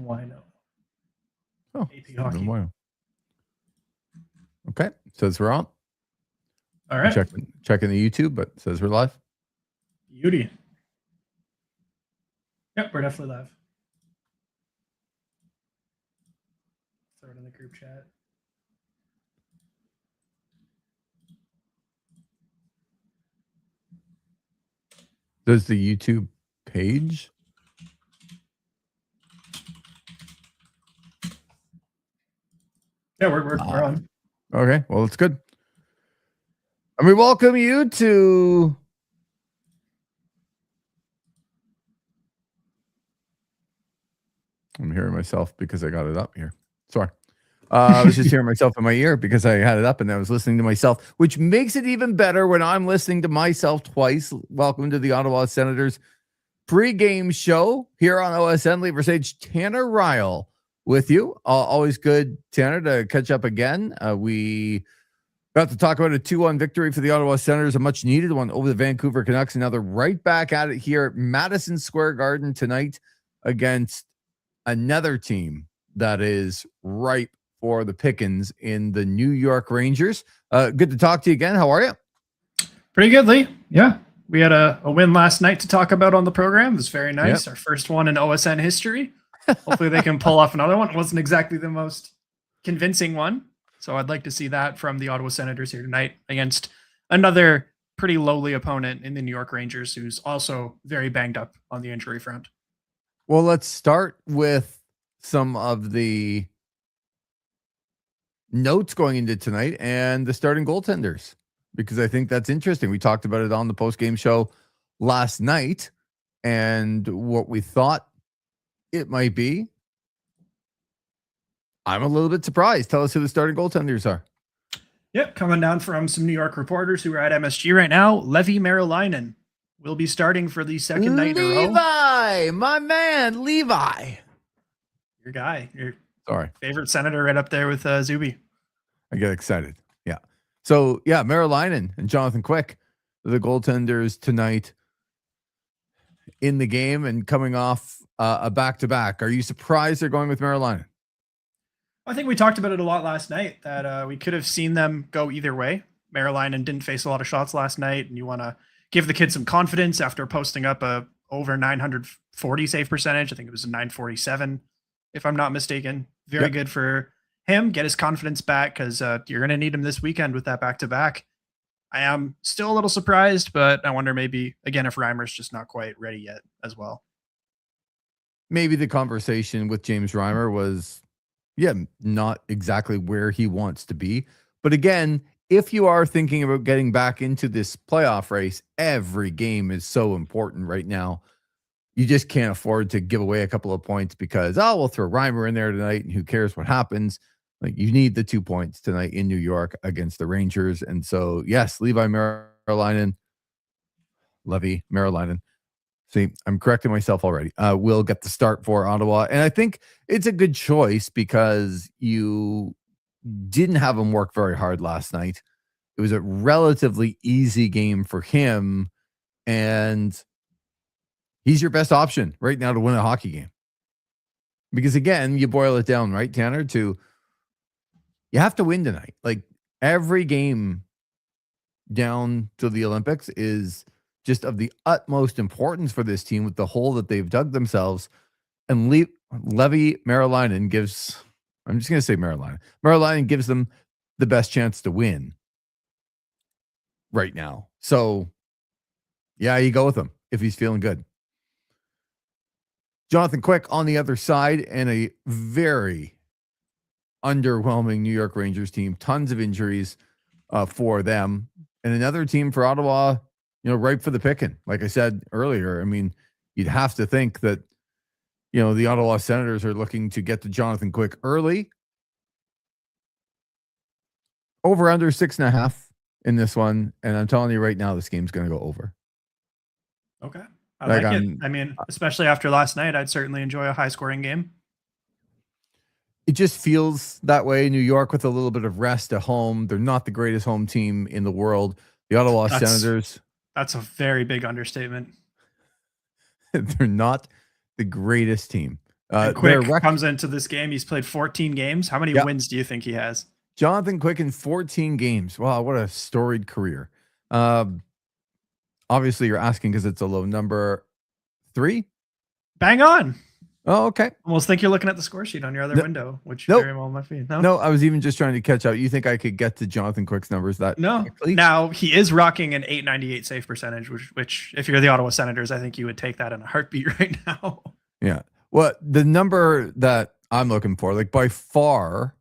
Wino. Oh, AP Hockey. Wino. Okay, says we're on. All right. Checking the YouTube, but says we're live. Beauty. Yep, we're definitely live. Throw it in the group chat. Does the YouTube page? Yeah, we're on. Okay, well, it's good. And we welcome you to I'm hearing myself because I got it up here. Sorry. I was just hearing myself in my ear because I had it up and I was listening to myself, which makes it even better when I'm listening to myself twice. Welcome to the Ottawa Senators pregame show here on OSN. Lever Sage, Tanner Ryle with you. Always good, Tanner, to catch up again. We got to talk about a 2-1 victory for the Ottawa Senators, a much needed one over the Vancouver Canucks. And now they're right back at it here at Madison Square Garden tonight against another team that is ripe for the pickings in the New York Rangers. Good to talk to you again. How are you? Pretty good, Lee. Yeah. We had a win last night to talk about on the program. It was very nice. Yep. Our first one in OSN history. Hopefully they can pull off another one. It wasn't exactly the most convincing one. So I'd like to see that from the Ottawa Senators here tonight against another pretty lowly opponent in the New York Rangers, who's also very banged up on the injury front. Well, let's start with some of the notes going into tonight and the starting goaltenders, because I think that's interesting. We talked about it on the post-game show last night and what we thought it might be. I'm a little bit surprised. Tell us who the starting goaltenders are. Yep, coming down from some New York reporters who are at MSG right now. Levi Merilainen will be starting for the second night in a row. Levi, my man, Levi. Your guy. Your Sorry. Favorite Senator right up there with Zuby. I get excited. Yeah. So, yeah, Merilainen and Jonathan Quick, the goaltenders tonight in the game and coming off a back-to-back. Are you surprised they're going with Merilainen? I think we talked about it a lot last night, that we could have seen them go either way. Merilainen didn't face a lot of shots last night, and you want to give the kid some confidence after posting up a over 940 save percentage. I think it was a 947, if I'm not mistaken. Very good for him. Get his confidence back, because you're going to need him this weekend with that back-to-back. I am still a little surprised, but I wonder maybe, again, if Reimer's just not quite ready yet as well. Maybe the conversation with James Reimer was, not exactly where he wants to be. But again, if you are thinking about getting back into this playoff race, every game is so important right now. You just can't afford to give away a couple of points because, we'll throw Reimer in there tonight and who cares what happens. Like, you need the 2 points tonight in New York against the Rangers. And so, yes, Levi Merilainen. See, I'm correcting myself already. Will get the start for Ottawa. And I think it's a good choice because you didn't have him work very hard last night. It was a relatively easy game for him. And he's your best option right now to win a hockey game. Because again, you boil it down, right, Tanner, to you have to win tonight. Like, every game down to the Olympics is just of the utmost importance for this team with the hole that they've dug themselves. And Levi Merilainen gives, I'm just going to say Merilainen gives them the best chance to win right now. So, yeah, you go with him if he's feeling good. Jonathan Quick on the other side, and a very underwhelming New York Rangers team. Tons of injuries for them. And another team for Ottawa, ripe for the picking. Like I said earlier, I mean, you'd have to think that, the Ottawa Senators are looking to get to Jonathan Quick early. Over under 6.5 in this one. And I'm telling you right now, this game's going to go over. Okay. I like it. I mean, especially after last night, I'd certainly enjoy a high scoring game. It just feels that way. New York with a little bit of rest at home. They're not the greatest home team in the world. The Ottawa Senators. That's a very big understatement. They're not the greatest team And Their Quick comes into this game. He's played 14 games. How many wins do you think he has? Jonathan Quick in 14 games. Wow, what a storied career. Obviously, you're asking because it's a low number. 3? Bang on. Oh, okay. Almost think you're looking at the score sheet on your other window, which Nope. very well might be. No, I was even just trying to catch up. You think I could get to Jonathan Quick's numbers that quickly? Now, he is rocking an .898 save percentage, which if you're the Ottawa Senators, I think you would take that in a heartbeat right now. Yeah. Well, the number that I'm looking for, like by far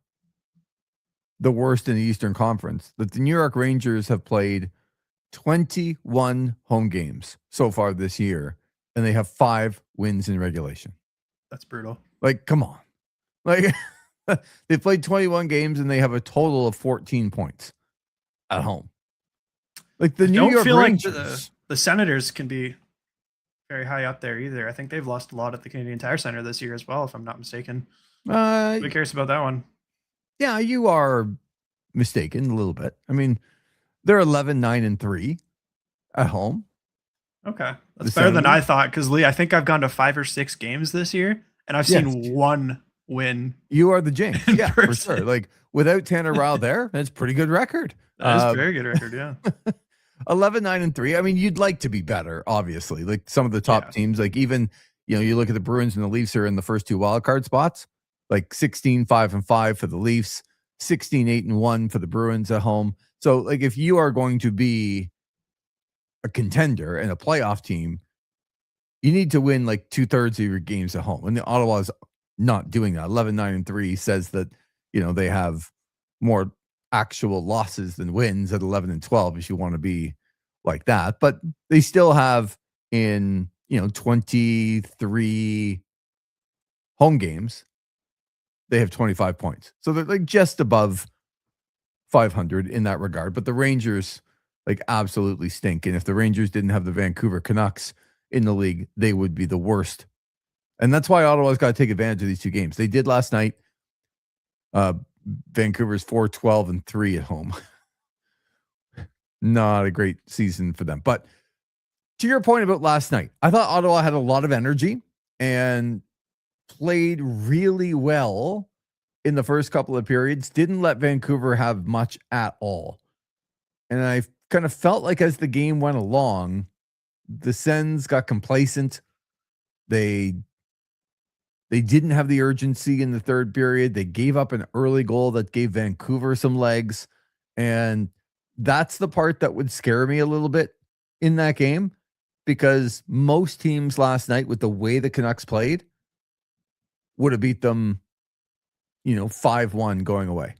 the worst in the Eastern Conference, that the New York Rangers have played 21 home games so far this year, and they have 5 wins in regulation. That's brutal. Like, come on. Like, they played 21 games and they have a total of 14 points at home. Like the New York Rangers. Like the Senators can be very high up there either. I think they've lost a lot at the Canadian Tire Center this year as well, if I'm not mistaken. I'm curious about that one. Yeah, you are mistaken a little bit. I mean, they're 11-9-3 at home. Okay. That's better than I thought, because Lee, I think I've gone to 5 or 6 games this year, and I've seen one win. You are the jinx. Yeah, for sure. Like without Tanner Rao there, that's a pretty good record. That is a very good record, yeah. 11-9-3. I mean, you'd like to be better, obviously. Like some of the top teams, like even, you look at the Bruins and the Leafs are in the first 2 wildcard spots, like 16-5-5 for the Leafs, 16-8-1 for the Bruins at home. So like if you are going to be a contender and a playoff team, you need to win like 2/3 of your games at home. And the Ottawa is not doing that. 11-9-3 says that, they have more actual losses than wins at 11-12 if you want to be like that. But they still have in, 23 home games, they have 25 points. So they're like just above 500 in that regard. But the Rangers like absolutely stink. And if the Rangers didn't have the Vancouver Canucks in the league, they would be the worst. And that's why Ottawa's got to take advantage of these 2 games. They did last night. Vancouver's 4-12-3 at home. Not a great season for them. But to your point about last night, I thought Ottawa had a lot of energy and played really well in the first couple of periods. Didn't let Vancouver have much at all. And I kind of felt like as the game went along, the Sens got complacent. They didn't have the urgency in the third period. They gave up an early goal that gave Vancouver some legs. And that's the part that would scare me a little bit in that game, because most teams last night, with the way the Canucks played, would have beat them, 5-1 going away.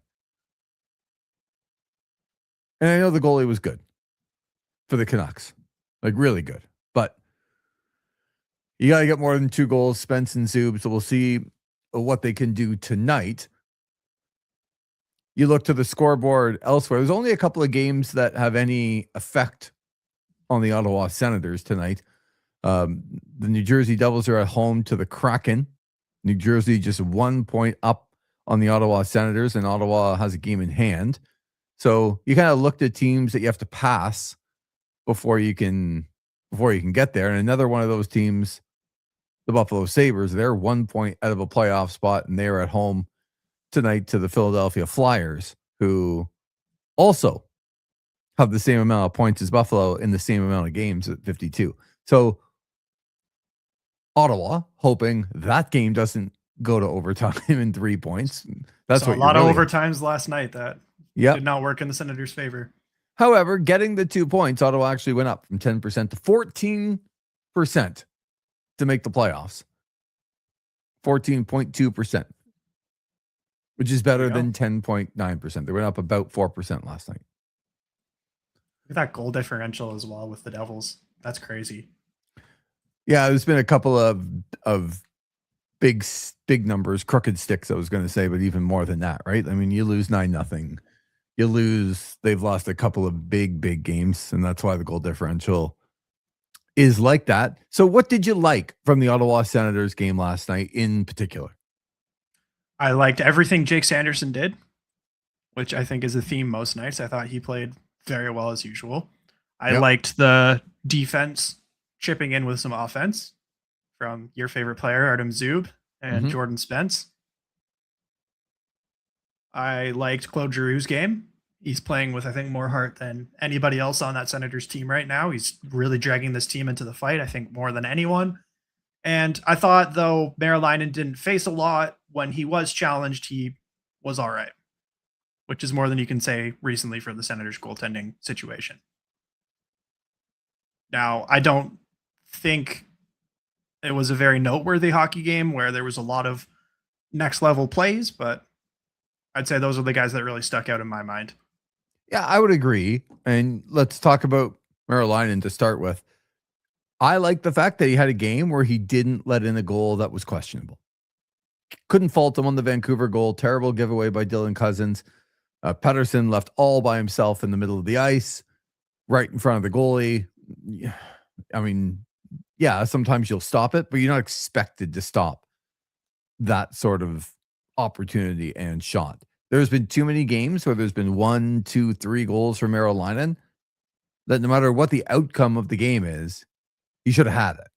And I know the goalie was good for the Canucks, like really good, but you got to get more than 2 goals, Spence and Zub. So we'll see what they can do tonight. You look to the scoreboard elsewhere. There's only a couple of games that have any effect on the Ottawa Senators tonight. The New Jersey Devils are at home to the Kraken. New Jersey just 1 point up on the Ottawa Senators, and Ottawa has a game in hand. So you kind of looked at teams that you have to pass before you can get there. And another one of those teams, the Buffalo Sabres, they're 1 point out of a playoff spot, and they're at home tonight to the Philadelphia Flyers, who also have the same amount of points as Buffalo in the same amount of games at 52. So Ottawa hoping that game doesn't go to overtime in 3 points. That's so what a lot of overtimes last night that did not work in the Senators' favor. However, getting the 2 points, Ottawa actually went up from 10% to 14% to make the playoffs. 14.2%, which is better than 10.9%. They went up about 4% last night. Look at that goal differential as well with the Devils. That's crazy. Yeah, there's been a couple of big numbers, crooked sticks, I was going to say, but even more than that, right? I mean, you lose 9-0. They've lost a couple of big games, and that's why the goal differential is like that. So what did you like from the Ottawa Senators game last night in particular? I liked everything Jake Sanderson did, which I think is a theme most nights. I thought he played very well as usual. I liked the defense chipping in with some offense from your favorite player, Artem Zub, and Jordan Spence. I liked Claude Giroux's game. He's playing with, I think, more heart than anybody else on that Senators team right now. He's really dragging this team into the fight, I think, more than anyone. And I thought, though, Merrilainen didn't face a lot, when he was challenged, he was all right, which is more than you can say recently for the Senators' goaltending situation. Now, I don't think it was a very noteworthy hockey game where there was a lot of next level plays, but I'd say those are the guys that really stuck out in my mind. Yeah, I would agree. And let's talk about Merrilainen to start with. I like the fact that he had a game where he didn't let in a goal that was questionable. Couldn't fault him on the Vancouver goal. Terrible giveaway by Dylan Cousins. Pettersson left all by himself in the middle of the ice, right in front of the goalie. I mean, yeah, sometimes you'll stop it, but you're not expected to stop that sort of opportunity and shot. There's been too many games where there's been 1, 2, 3 goals from Merrilainen that no matter what the outcome of the game is, he should have had it.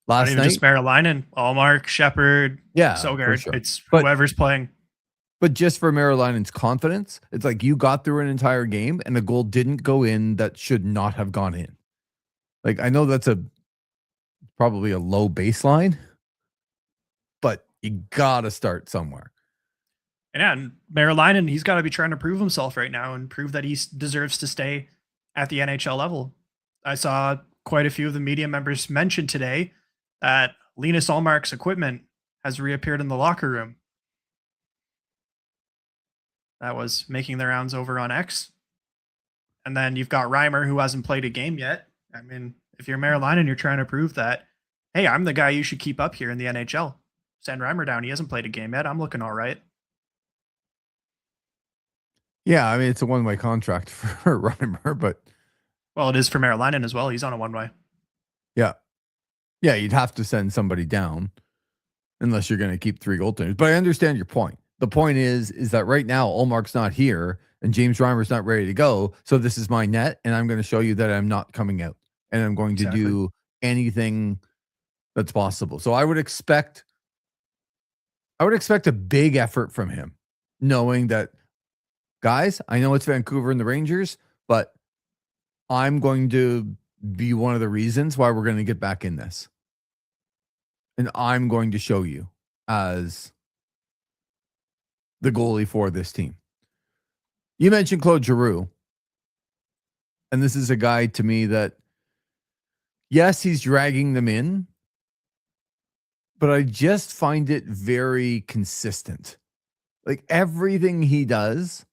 Last night, just Merrilainen, Allmark, Shepard, yeah, Sogard. Sure. It's whoever's playing. But just for Merrilainen's confidence, it's like you got through an entire game and the goal didn't go in that should not have gone in. Like, I know that's probably a low baseline, but you got to start somewhere. And Merrilainen, he's got to be trying to prove himself right now and prove that he deserves to stay at the NHL level. I saw quite a few of the media members mention today that Linus Ullmark's equipment has reappeared in the locker room. That was making their rounds over on X. And then you've got Reimer, who hasn't played a game yet. I mean, if you're Merrilainen, you're trying to prove that, hey, I'm the guy you should keep up here in the NHL. Send Reimer down. He hasn't played a game yet. I'm looking all right. Yeah, I mean, it's a one-way contract for Reimer, but... Well, it is for Merrilainen as well. He's on a one-way. Yeah. Yeah, you'd have to send somebody down unless you're going to keep 3 goaltenders. But I understand your point. The point is that right now, Ullmark's not here and James Reimer's not ready to go. So this is my net, and I'm going to show you that I'm not coming out. And I'm going to do anything that's possible. So I would expect a big effort from him, knowing that, guys, I know it's Vancouver and the Rangers, but I'm going to be one of the reasons why we're going to get back in this. And I'm going to show you as the goalie for this team. You mentioned Claude Giroux. And this is a guy to me that, yes, he's dragging them in, but I just find it very consistent. Like, everything he does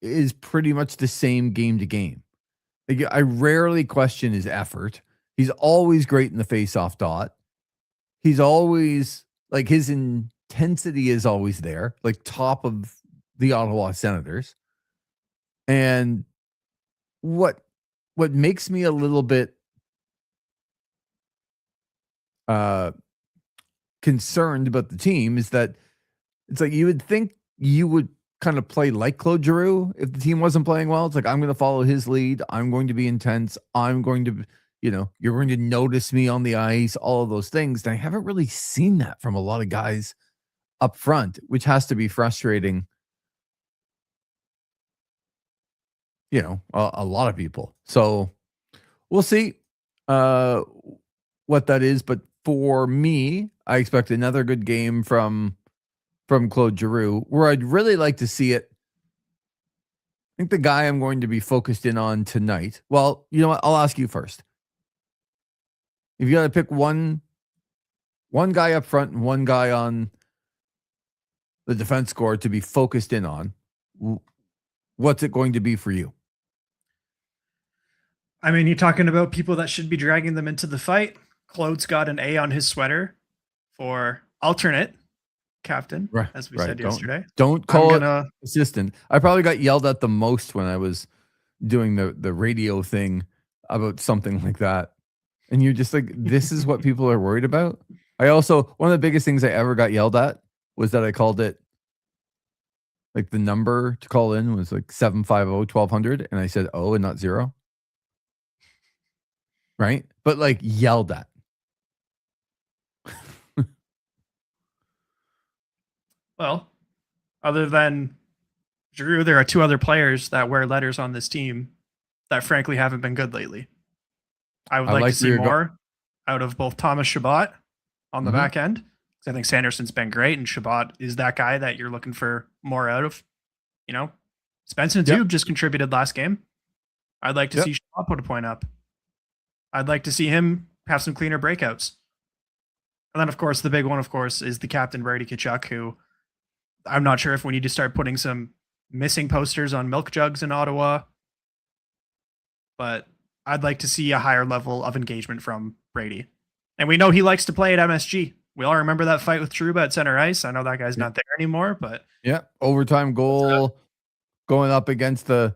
is pretty much the same game to game. Like, I rarely question his effort. He's always great in the face-off dot. He's always, like, his intensity is always there, like top of the Ottawa Senators. And what makes me a little bit concerned about the team is that it's like you would think you would kind of play like Claude Giroux if the team wasn't playing well. It's like, I'm going to follow his lead. I'm going to be intense. I'm going to, you're going to notice me on the ice, all of those things. And I haven't really seen that from a lot of guys up front, which has to be frustrating, a lot of people. So we'll see what that is. But for me, I expect another good game from Claude Giroux, where I'd really like to see it. I think the guy I'm going to be focused in on tonight. Well, you know what? I'll ask you first. If you got to pick one guy up front and one guy on the defense score to be focused in on, what's it going to be for you? I mean, you're talking about people that should be dragging them into the fight. Claude's got an A on his sweater for alternate captain, right, as we said yesterday. Don't call it assistant. I probably got yelled at the most when I was doing the radio thing about something like that. And you're just like, this is what people are worried about. I also, one of the biggest things I ever got yelled at was that I called it, like, the number to call in was like 750-1200. And I said, oh, and not 0. Right. But like, yelled at. Well, other than Drew, there are two other players that wear letters on this team that frankly haven't been good lately. I would I like to like where see you're going. more out of both Thomas Shabbat on the Hmm. back end. I think Sanderson's been great, and Shabbat is that guy that you're looking for more out of. You know, Spencer Yep. Tube just contributed last game. I'd like to Yep. see Shabbat put a point up. I'd like to see him have some cleaner breakouts. And then, of course, the big one, of course, is the captain Brady Kachuk, who I'm not sure if we need to start putting some missing posters on milk jugs in Ottawa, but I'd like to see a higher level of engagement from Brady. And we know he likes to play at MSG. We all remember that fight with Truba at center ice. I know that guy's not there anymore, but Yeah. Overtime goal going up against the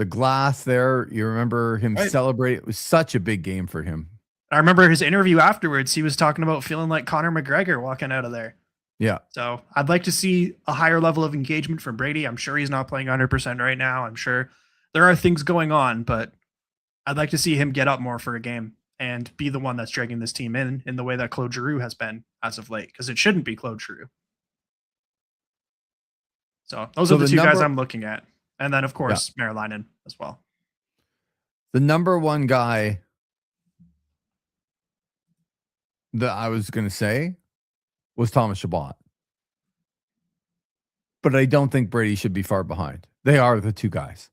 glass there. You remember him right. celebrate. It was such a big game for him. I remember his interview afterwards. He was talking about feeling like Conor McGregor walking out of there. Yeah. So I'd like to see a higher level of engagement from Brady. I'm sure he's not playing 100% right now. I'm sure there are things going on, but I'd like to see him get up more for a game and be the one that's dragging this team in the way that Claude Giroux has been as of late, because it shouldn't be Claude Giroux. So those are the two guys I'm looking at. And then, of course, Marilinen as well. The number one guy that I was going to say was Thomas Chabot. But I don't think Brady should be far behind. They are the two guys.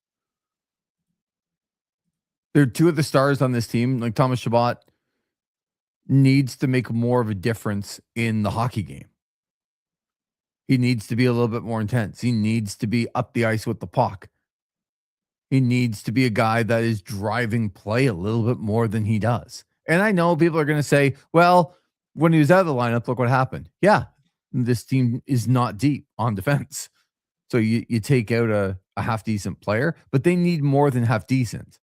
They're two of the stars on this team. Like Thomas Chabot needs to make more of a difference in the hockey game. He needs to be a little bit more intense. He needs to be up the ice with the puck. He needs to be a guy that is driving play a little bit more than he does. And I know people are going to say, well, when he was out of the lineup, look what happened. Yeah, this team is not deep on defense. So you take out a half decent player, but they need more than half decent.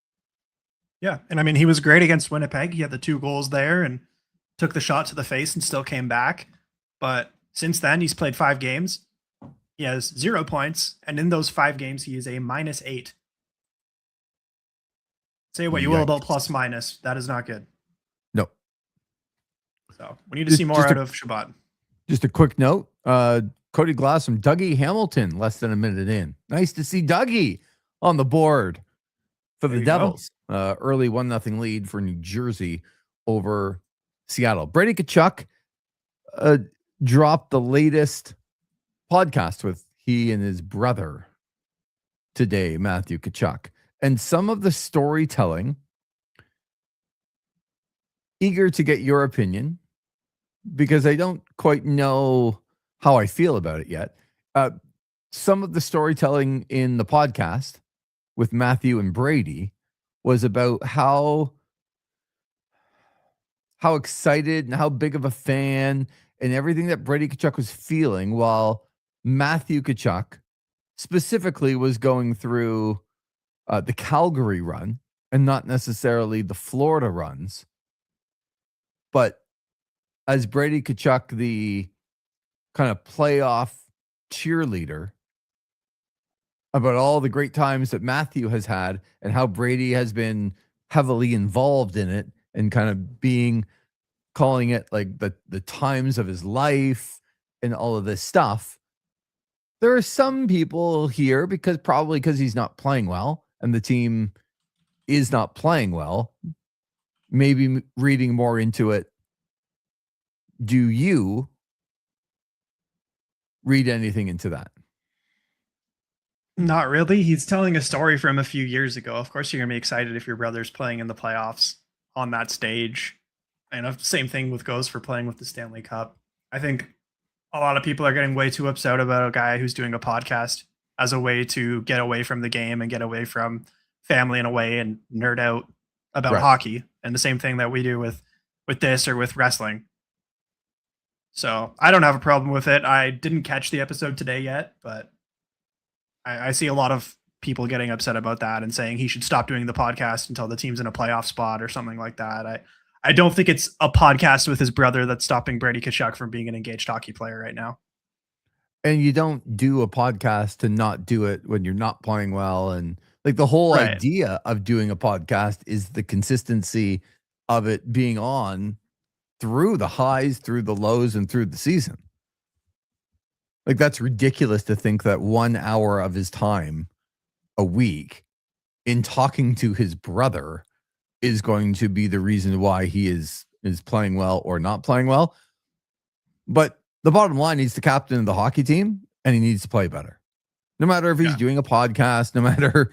Yeah. And I mean, he was great against Winnipeg. He had the 2 goals there and took the shot to the face and still came back. But since then, he's played 5 games. He has 0 points. And in those 5 games, he is a -8. Say what you will about plus minus. That is not good. No. So we need to see more out of Shabbat. Just a quick note. Cody Glass from Dougie Hamilton, less than a minute in. Nice to see Dougie on the board for the Devils. Early 1-0 lead for New Jersey over Seattle. Brady Kachuk dropped the latest podcast with he and his brother today, Matthew Kachuk. And some of the storytelling, eager to get your opinion, because I don't quite know how I feel about it yet. Some of the storytelling in the podcast with Matthew and Brady was about how excited and how big of a fan and everything that Brady Kachuk was feeling, while Matthew Kachuk specifically was going through the Calgary run and not necessarily the Florida runs. But as Brady Kachuk, the kind of playoff cheerleader, about all the great times that Matthew has had and how Brady has been heavily involved in it and kind of calling it like the times of his life and all of this stuff. There are some people here, probably because he's not playing well and the team is not playing well, maybe reading more into it. Do you read anything into that? Not really. He's telling a story from a few years ago. Of course, you're going to be excited if your brother's playing in the playoffs on that stage. And same thing goes for playing with the Stanley Cup. I think a lot of people are getting way too upset about a guy who's doing a podcast as a way to get away from the game and get away from family in a way and nerd out about hockey. And the same thing that we do with this or with wrestling. So I don't have a problem with it. I didn't catch the episode today yet, but I see a lot of people getting upset about that and saying he should stop doing the podcast until the team's in a playoff spot or something like that. I don't think it's a podcast with his brother that's stopping Brady Kachuk from being an engaged hockey player right now. And you don't do a podcast to not do it when you're not playing well. And like the whole idea of doing a podcast is the consistency of it being on through the highs, through the lows, and through the season. Like, that's ridiculous to think that 1 hour of his time a week in talking to his brother is going to be the reason why he is playing well or not playing well. But the bottom line, he's the captain of the hockey team and he needs to play better. No matter if he's Yeah. doing a podcast, no matter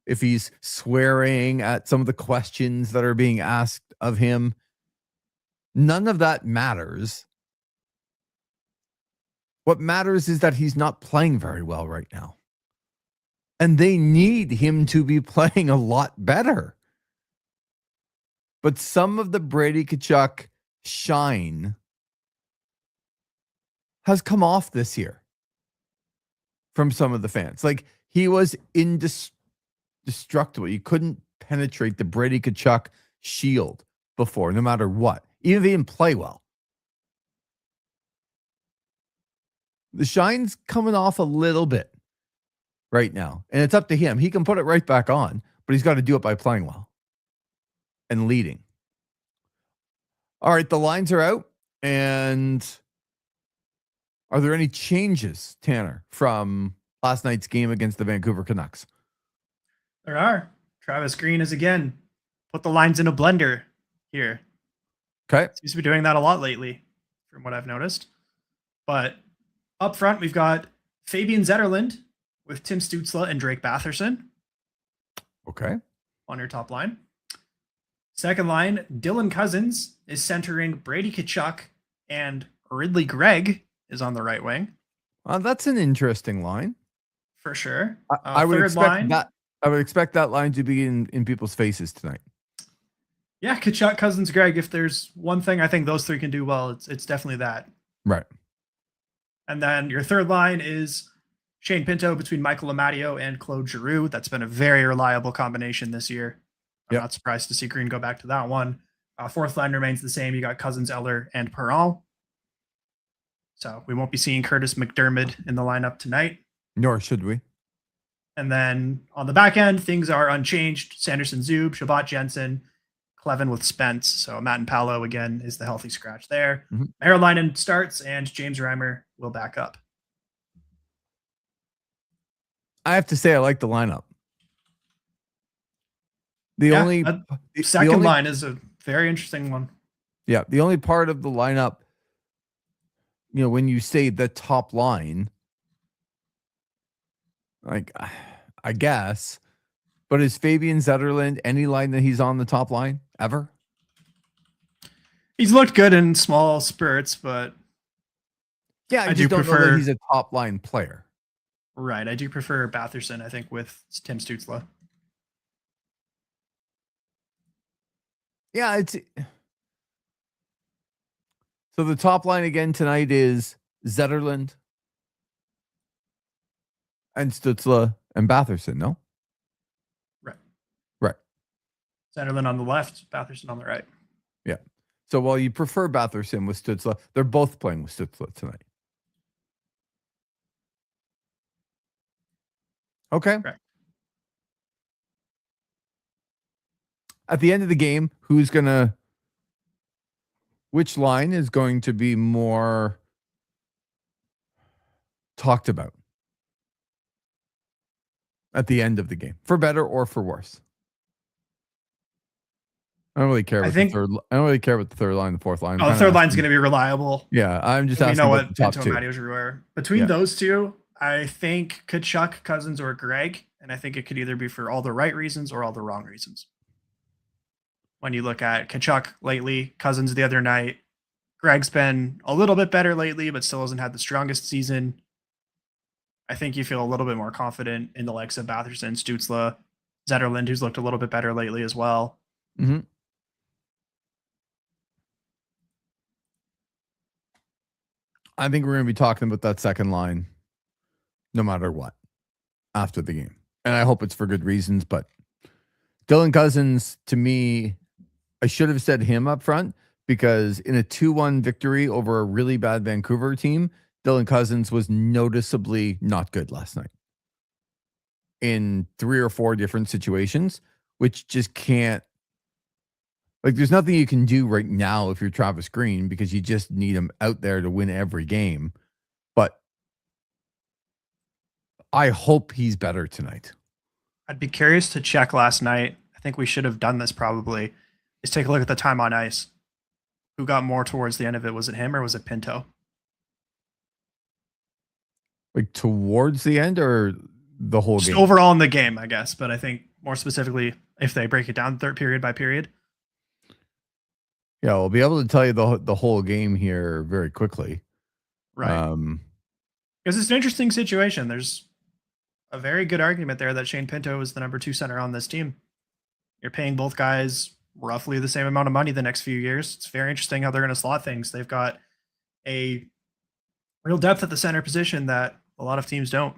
if he's swearing at some of the questions that are being asked of him, none of that matters. What matters is that he's not playing very well right now. And they need him to be playing a lot better. But some of the Brady Tkachuk shine has come off this year from some of the fans. Like, he was indestructible. You couldn't penetrate the Brady Tkachuk shield before, no matter what, even if he didn't play well. The shine's coming off a little bit right now, and it's up to him. He can put it right back on, but he's got to do it by playing well and leading. All right, the lines are out, and are there any changes, Tanner, from last night's game against the Vancouver Canucks? There are. Travis Green is again put the lines in a blender here. Okay. Seems to be doing that a lot lately, from what I've noticed. But up front, we've got Fabian Zetterlund with Tim Stützle and Drake Batherson. Okay. On your top line. Second line, Dylan Cousins is centering Brady Tkachuk, and Ridley Gregg is on the right wing. That's an interesting line. For sure. I would expect that. I would expect that line to be in people's faces tonight. Yeah, Tkachuk, Cousins, Gregg. If there's one thing I think those three can do well, it's definitely that. Right. And then your third line is Shane Pinto between Michael Amadio and Claude Giroux. That's been a very reliable combination this year. I'm not surprised to see Green go back to that one. Fourth line remains the same. You got Cousins, Eller, and Perron. So we won't be seeing Curtis McDermott in the lineup tonight. Nor should we. And then on the back end, things are unchanged. Sanderson, Zub, Shabbat, Jensen, Clevin with Spence. So Matt and Paolo, again, is the healthy scratch there. Maerleinen starts, and James Reimer will back up. I have to say, I like the lineup. The second line is a very interesting one. Yeah. The only part of the lineup, when you say the top line, like, I guess, but is Fabian Zetterlund any line that he's on the top line ever? He's looked good in small spurts, but yeah, I just don't know that he's a top line player. Right. I do prefer Batherson, I think, with Tim Stützle. Yeah, so the top line again tonight is Zetterlund and Stützle and Batherson, no? Right. Zetterlund on the left, Batherson on the right. Yeah. So while you prefer Batherson with Stützle, they're both playing with Stützle tonight. Okay. Correct. At the end of the game, which line is going to be more talked about at the end of the game, for better or for worse? I don't really care about the third. I don't really care about the third line, the fourth line. Oh, the third line's going to be reliable. Yeah, I'm just asking about the top two. Between those two, I think Tkachuk, Cousins, or Gregg, and I think it could either be for all the right reasons or all the wrong reasons. When you look at Tkachuk lately, Cousins the other night, Gregg's been a little bit better lately, but still hasn't had the strongest season. I think you feel a little bit more confident in the likes of Batherson, Stützle, Zetterlund, who's looked a little bit better lately as well. Mm-hmm. I think we're going to be talking about that second line no matter what after the game. And I hope it's for good reasons, but Dylan Cousins, to me, I should have said him up front, because in a 2-1 victory over a really bad Vancouver team, Dylan Cousins was noticeably not good last night in 3 or 4 different situations, which just can't, like, there's nothing you can do right now if you're Travis Green, because you just need him out there to win every game. But I hope he's better tonight. I'd be curious to check last night. I think we should have done this probably. Is take a look at the time on ice. Who got more towards the end of it? Was it him or was it Pinto? Like towards the end or the whole Just game? overall in the game, I guess. But I think more specifically, if they break it down third period by period. Yeah, we'll be able to tell you the whole game here very quickly. Right. Because it's an interesting situation. There's a very good argument there that Shane Pinto is the number 2 center on this team. You're paying both guys roughly the same amount of money the next few years. It's very interesting how they're going to slot things. They've got a real depth at the center position that a lot of teams don't.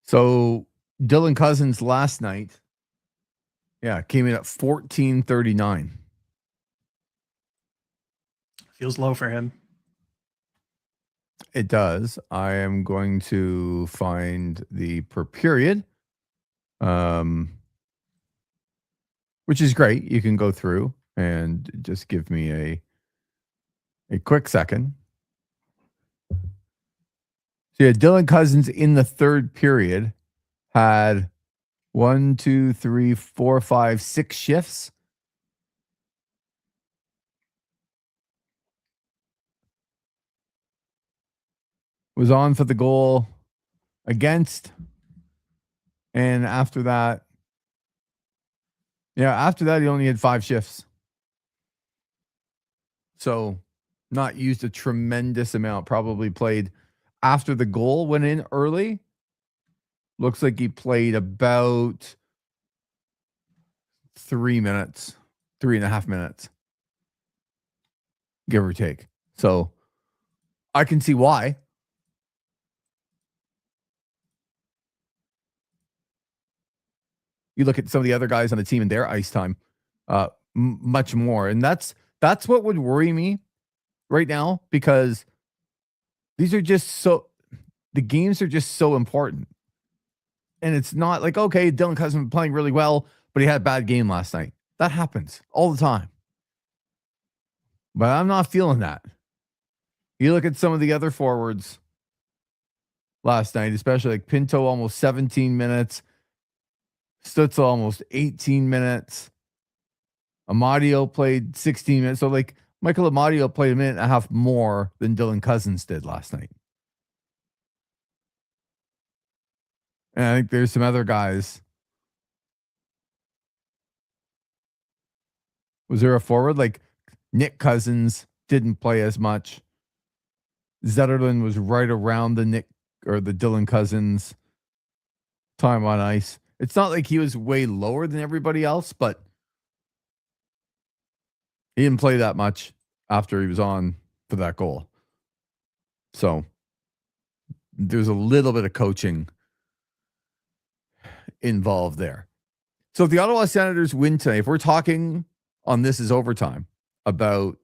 So Dylan Cousins last night, came in at 1439. Feels low for him. It does. I am going to find the per period, which is great. You can go through and just give me a quick second. So Dylan Cousins in the third period had 1, 2, 3, 4, 5, 6 shifts. Was on for the goal against. And after that, he only had 5 shifts. So not used a tremendous amount. Probably played after the goal went in early. Looks like he played about 3 minutes, 3.5 minutes, give or take. So I can see why. You look at some of the other guys on the team and their ice time, much more. And that's what would worry me right now, because these are just the games are just so important. And it's not like, okay, Dylan Cousins playing really well, but he had a bad game last night. That happens all the time. But I'm not feeling that. You look at some of the other forwards last night, especially like Pinto, almost 17 minutes. Stutzel almost 18 minutes. Amadio played 16 minutes. So like Michael Amadio played a minute and a half more than Dylan Cousins did last night. And I think there's some other guys. Was there a forward? Like Nick Cousins didn't play as much. Zetterlund was right around the Nick or the Dylan Cousins time on ice. It's not like he was way lower than everybody else, but he didn't play that much after he was on for that goal. So there's a little bit of coaching involved there. So if the Ottawa Senators win tonight, if we're talking on This Is Overtime about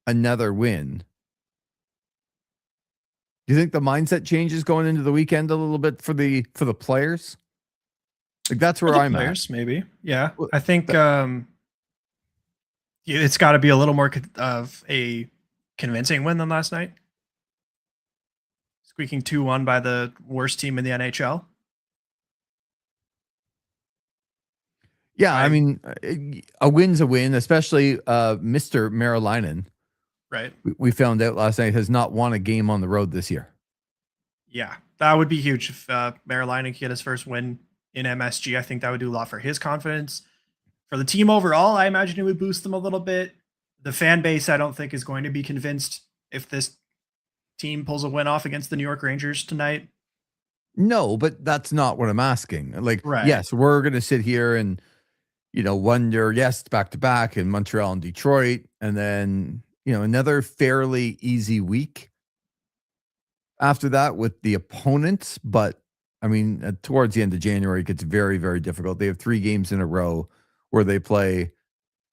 another win, do you think the mindset changes going into the weekend a little bit for the players? Like that's where I'm players, at. Maybe. Yeah. I think it's got to be a little more of a convincing win than last night. Squeaking 2-1 by the worst team in the NHL. Yeah, I mean, a win's a win, especially Mr. Marilainen. Right. We found out last night has not won a game on the road this year. Yeah, that would be huge if Marilainen could get his first win in MSG. I think that would do a lot for his confidence. For the team overall, I imagine it would boost them a little bit. The fan base, I don't think, is going to be convinced if this team pulls a win off against the New York Rangers tonight. No, but that's not what I'm asking. Like, right. Yes, we're going to sit here and, wonder, yes, back to back in Montreal and Detroit. And then, another fairly easy week after that with the opponents. But I mean, towards the end of January, it gets very, very difficult. They have 3 games in a row where they play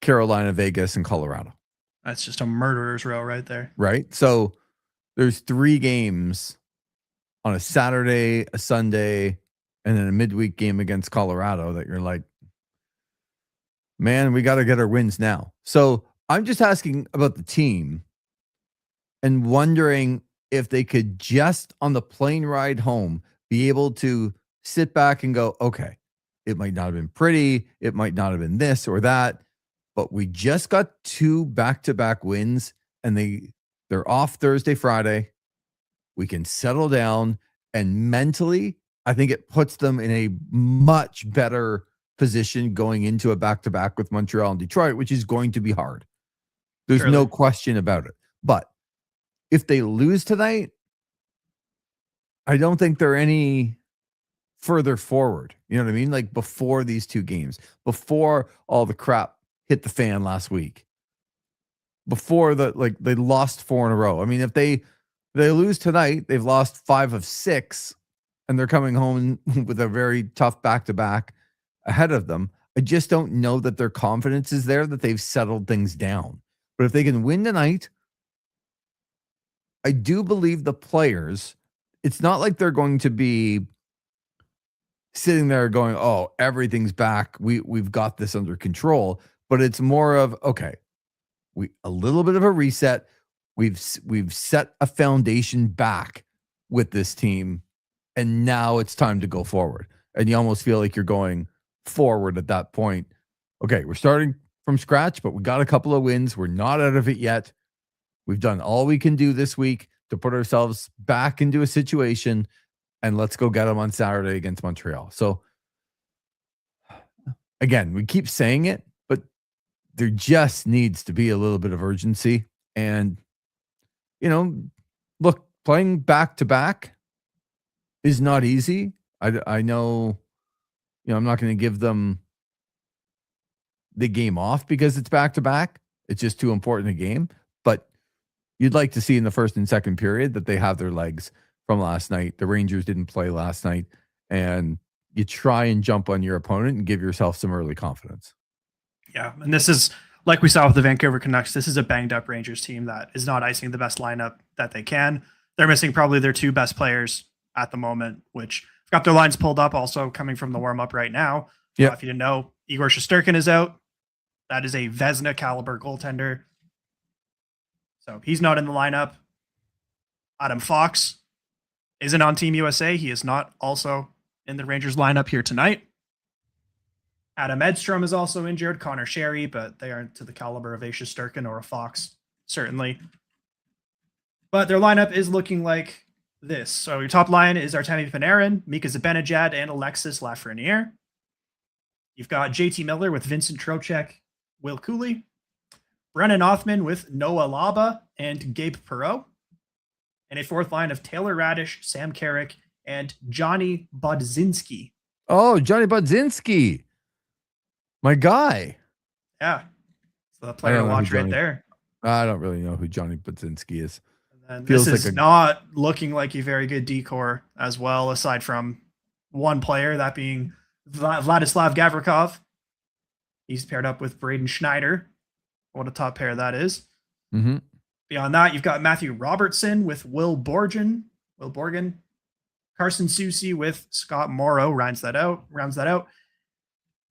Carolina, Vegas, and Colorado. That's just a murderer's row right there. Right. So there's 3 games on a Saturday, a Sunday, and then a midweek game against Colorado that you're like, man, we got to get our wins now. So I'm just asking about the team and wondering if they could just on the plane ride home be able to sit back and go, okay, it might not have been pretty, it might not have been this or that, but we just got 2 back-to-back wins and they're off Thursday, Friday. We can settle down, and mentally, I think it puts them in a much better position going into a back-to-back with Montreal and Detroit, which is going to be hard. There's Surely. no question about it. But if they lose tonight, I don't think they're any further forward. You know what I mean? Like before these 2 games, before all the crap hit the fan last week, before they lost 4 in a row. I mean, if they lose tonight, they've lost 5 of 6, and they're coming home with a very tough back-to-back ahead of them. I just don't know that their confidence is there, that they've settled things down. But if they can win tonight, I do believe the players, it's not like they're going to be sitting there going, oh, everything's back. We've got this under control. But it's more of, okay, a little bit of a reset. We've set a foundation back with this team, and now it's time to go forward. And you almost feel like you're going forward at that point. Okay, we're starting from scratch, but we got a couple of wins. We're not out of it yet. We've done all we can do this week to put ourselves back into a situation, and let's go get them on Saturday against Montreal. So again, we keep saying it, but there just needs to be a little bit of urgency. And, look, playing back to back is not easy. I know, I'm not going to give them the game off because it's back to back. It's just too important a game. But you'd like to see in the first and second period that they have their legs from last night. The Rangers didn't play last night, and you try and jump on your opponent and give yourself some early confidence. Yeah, and this is like we saw with the Vancouver Canucks. This is a banged up Rangers team that is not icing the best lineup that they can. They're missing probably their 2 best players at the moment, which have got their lines pulled up also coming from the warm up right now. Yeah. If you didn't know, Igor Shesterkin is out. That is a Vezina caliber goaltender. So he's not in the lineup. Adam Fox isn't on Team USA. He is not also in the Rangers lineup here tonight. Adam Edstrom is also injured. Connor Sherry, but they aren't to the caliber of a Shesterkin or a Fox, certainly. But their lineup is looking like this. So your top line is Artemi Panarin, Mika Zibanejad, and Alexis Lafreniere. You've got JT Miller with Vincent Trocheck, Will Cooley, Brennan Othman with Noah Laba and Gabe Perreault, and a 4th line of Taylor Radish, Sam Carrick, and Johnny Budzinski. Oh, Johnny Budzinski. My guy. Yeah. So the player to watch right there. I don't really know who Johnny Budzinski is. And this is not looking like a very good decor as well, aside from one player, that being Vladislav Gavrikov. He's paired up with Braden Schneider. What a top pair that is. Mm-hmm. Beyond that, you've got Matthew Robertson with Will Borgen. Carson Soucy with Scott Morrow rounds that out.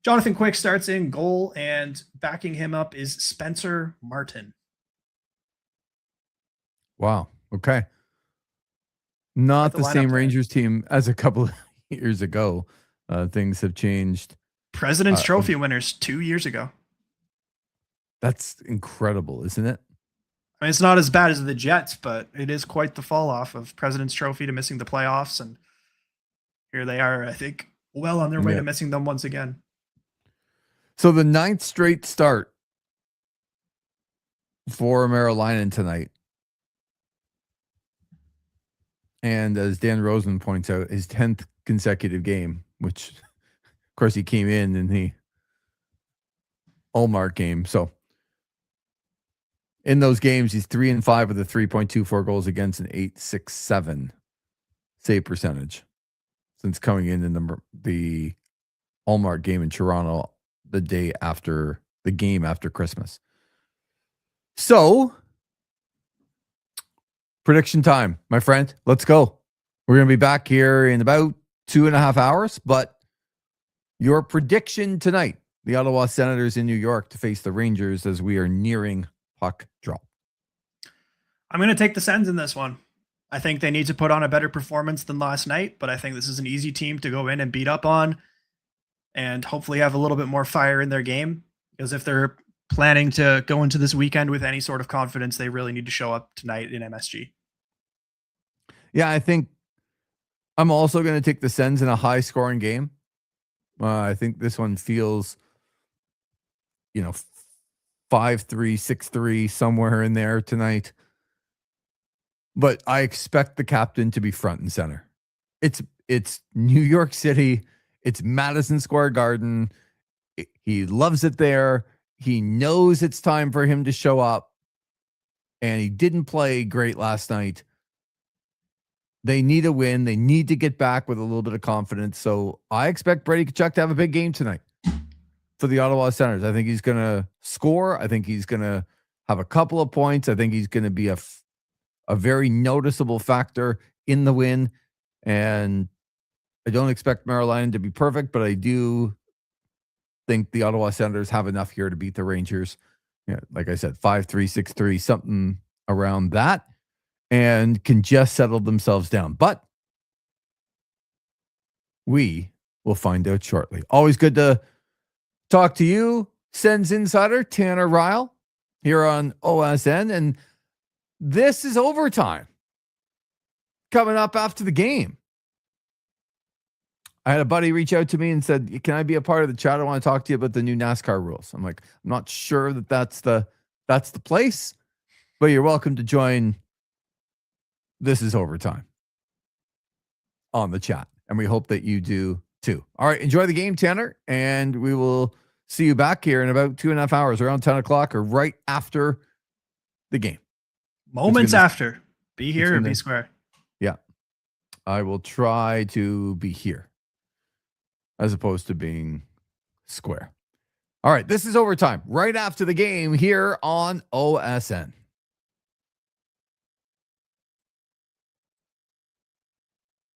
Jonathan Quick starts in goal, and backing him up is Spencer Martin. Wow. Okay. Not the same Rangers team as a couple of years ago. Things have changed. President's Trophy winners 2 years ago. That's incredible, isn't it? I mean, it's not as bad as the Jets, but it is quite the fall off of President's Trophy to missing the playoffs. And here they are, I think, well on their way to missing them once again. So the 9th straight start for Maryland tonight. And as Dan Rosen points out, his 10th consecutive game, which, of course, he came in the Allmark game. So in those games, he's 3-5 with a 3.24 goals against an 8.67 save percentage since coming in the Allmark game in Toronto the day after the game after Christmas. So prediction time, my friend. Let's go. We're going to be back here in about 2.5 hours, but your prediction tonight, the Ottawa Senators in New York to face the Rangers as we are nearing puck drop. I'm going to take the Sens in this one. I think they need to put on a better performance than last night, but I think this is an easy team to go in and beat up on and hopefully have a little bit more fire in their game. Because if they're planning to go into this weekend with any sort of confidence, they really need to show up tonight in MSG. Yeah, I think I'm also going to take the Sens in a high scoring game. I think this one feels, 5-3, 6-3, somewhere in there tonight. But I expect the captain to be front and center. It's New York City. It's Madison Square Garden. He loves it there. He knows it's time for him to show up. And he didn't play great last night. They need a win. They need to get back with a little bit of confidence. So I expect Brady Tkachuk to have a big game tonight for the Ottawa Senators. I think he's going to score. I think he's going to have a couple of points. I think he's going to be a very noticeable factor in the win. And I don't expect Maryland to be perfect, but I do think the Ottawa Senators have enough here to beat the Rangers. Yeah, like I said, 5-3, 6-3, something around that, and can just settle themselves down. But we will find out shortly. Always good to talk to you, Sens insider Tanner Ryle, here on OSN. And this is overtime coming up after the game. I had a buddy reach out to me and said, "Can I be a part of the chat? I want to talk to you about the new NASCAR rules." I'm like, I'm not sure that that's the place, but you're welcome to join. This is overtime on the chat, and we hope that you do too. All right, enjoy the game, Tanner, and we will see you back here in about 2.5 hours, around 10 o'clock or right after the game. Moments after. Be here or be square. Yeah. I will try to be here as opposed to being square. All right, this is overtime right after the game here on OSN.